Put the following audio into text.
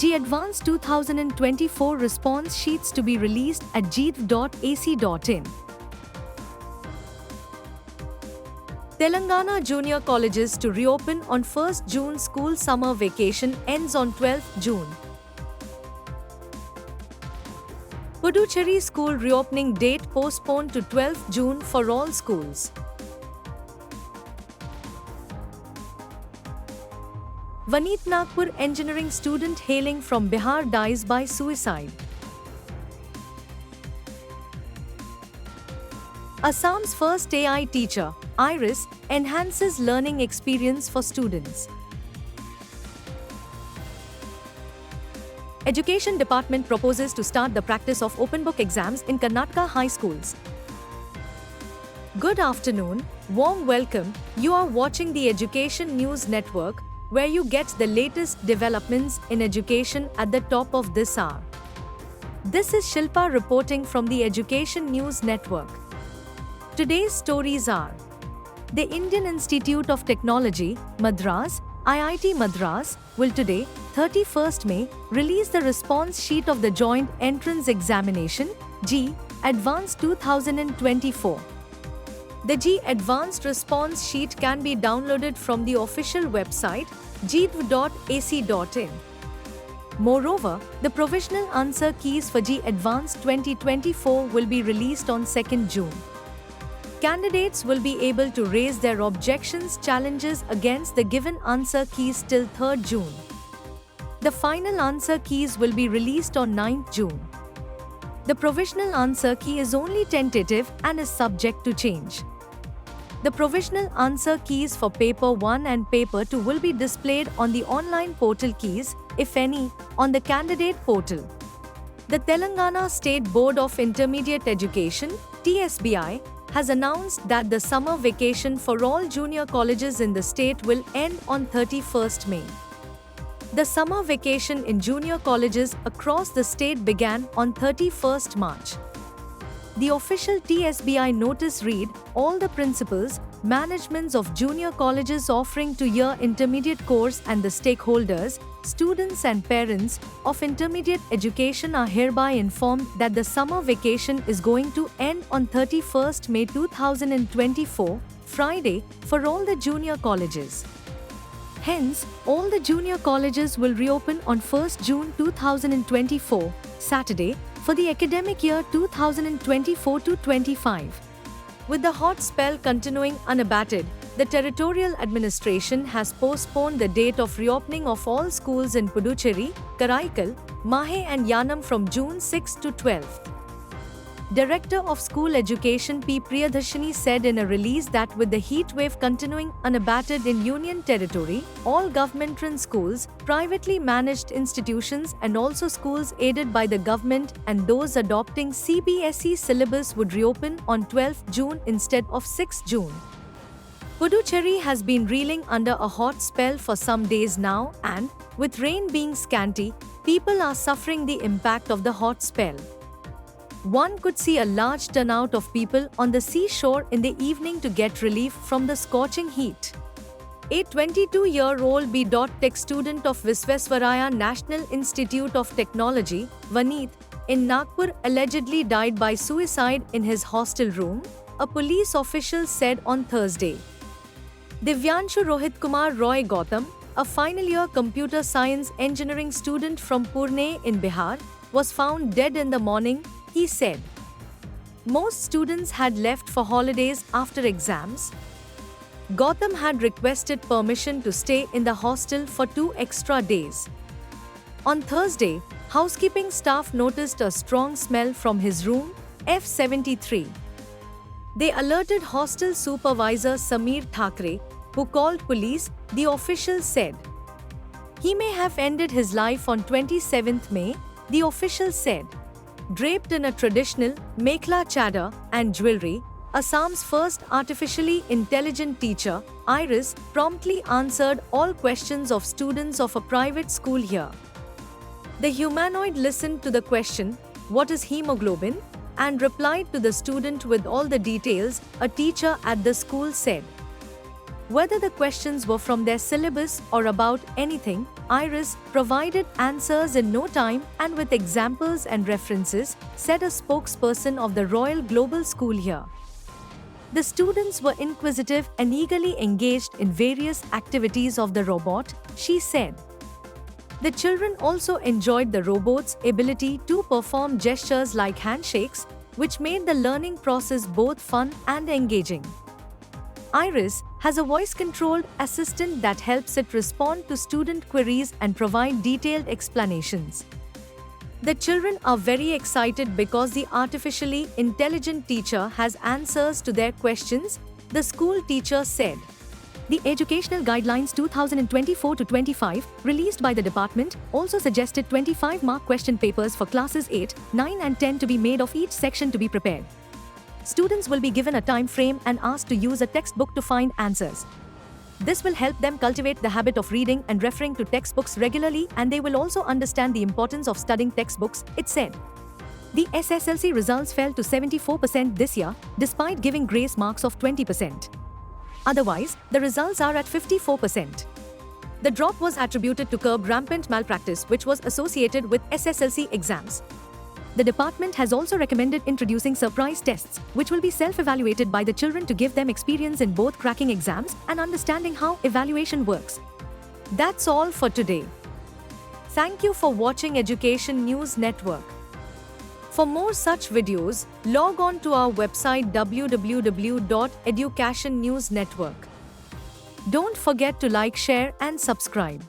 JEE Advanced 2024 response sheets to be released at jeev.ac.in. Telangana junior colleges to reopen on 1st June. School summer vacation ends on 12th June. Puducherry school reopening date postponed to 12th June for all schools. Vaneet Nagpur engineering student hailing from Bihar dies by suicide. Assam's first AI teacher, Iris, enhances learning experience for students. Education Department proposes to start the practice of open book exams in Karnataka high schools. Good afternoon, warm welcome. You are watching the Education News Network, where you get the latest developments in education at the top of this hour. This is Shilpa reporting from the Education News Network. Today's stories are: the Indian Institute of Technology, Madras, IIT Madras, will today, 31st May, release the response sheet of the Joint Entrance Examination, JEE Advanced 2024. The JEE Advanced Response Sheet can be downloaded from the official website, jeev.ac.in. Moreover, the provisional answer keys for JEE Advanced 2024 will be released on 2nd June. Candidates will be able to raise their objections, challenges against the given answer keys till 3rd June. The final answer keys will be released on 9th June. The provisional answer key is only tentative and is subject to change. The provisional answer keys for Paper 1 and Paper 2 will be displayed on the online portal keys, if any, on the candidate portal. The Telangana State Board of Intermediate Education, TSBI, has announced that the summer vacation for all junior colleges in the state will end on 31st May. The summer vacation in junior colleges across the state began on 31st March. The official TSBI notice read, all the principals, managements of junior colleges offering two-year intermediate course and the stakeholders, students and parents of intermediate education are hereby informed that the summer vacation is going to end on 31st May 2024, Friday, for all the junior colleges. Hence, all the junior colleges will reopen on 1st June 2024, Saturday, for the academic year 2024-25. With the hot spell continuing unabated, the territorial administration has postponed the date of reopening of all schools in Puducherry, Karaikal, Mahe and Yanam from June 6 to 12. Director of School Education P. Priyadarshini said in a release that with the heat wave continuing unabated in Union Territory, all government-run schools, privately managed institutions and also schools aided by the government and those adopting CBSE syllabus would reopen on 12th June instead of 6th June. Puducherry has been reeling under a hot spell for some days now and, with rain being scanty, people are suffering the impact of the hot spell. One could see a large turnout of people on the seashore in the evening to get relief from the scorching heat. A 22-year-old B.Tech student of Visvesvaraya National Institute of Technology, Vaneet, in Nagpur allegedly died by suicide in his hostel room, a police official said on Thursday. Divyanshu Rohit Kumar Roy Gautam, a final-year computer science engineering student from Pune in Bihar, was found dead in the morning, he said. Most students had left for holidays after exams. Gautam had requested permission to stay in the hostel for 2 extra days. On Thursday, housekeeping staff noticed a strong smell from his room, F73. They alerted hostel supervisor Sameer Thakre, who called police, the official said. He may have ended his life on 27th May, the official said. Draped in a traditional mekhla chador and jewelry, Assam's first artificially intelligent teacher, Iris, promptly answered all questions of students of a private school here. The humanoid listened to the question, "What is hemoglobin?" and replied to the student with all the details, a teacher at the school said. Whether the questions were from their syllabus or about anything, Iris provided answers in no time and with examples and references, said a spokesperson of the Royal Global School here. The students were inquisitive and eagerly engaged in various activities of the robot, she said. The children also enjoyed the robot's ability to perform gestures like handshakes, which made the learning process both fun and engaging. Iris has a voice-controlled assistant that helps it respond to student queries and provide detailed explanations. The children are very excited because the artificially intelligent teacher has answers to their questions, the school teacher said. The Educational Guidelines 2024-25, released by the department, also suggested 25-mark question papers for classes 8, 9 and 10 to be made of each section to be prepared. Students will be given a time frame and asked to use a textbook to find answers. This will help them cultivate the habit of reading and referring to textbooks regularly, and they will also understand the importance of studying textbooks, it said. The SSLC results fell to 74% this year, despite giving grace marks of 20%. Otherwise, the results are at 54%. The drop was attributed to curb rampant malpractice which was associated with SSLC exams. The department has also recommended introducing surprise tests, which will be self-evaluated by the children to give them experience in both cracking exams and understanding how evaluation works. That's all for today. Thank you for watching Education News Network. For more such videos, log on to our website www.educationnewsnetwork. Don't forget to like, share and subscribe.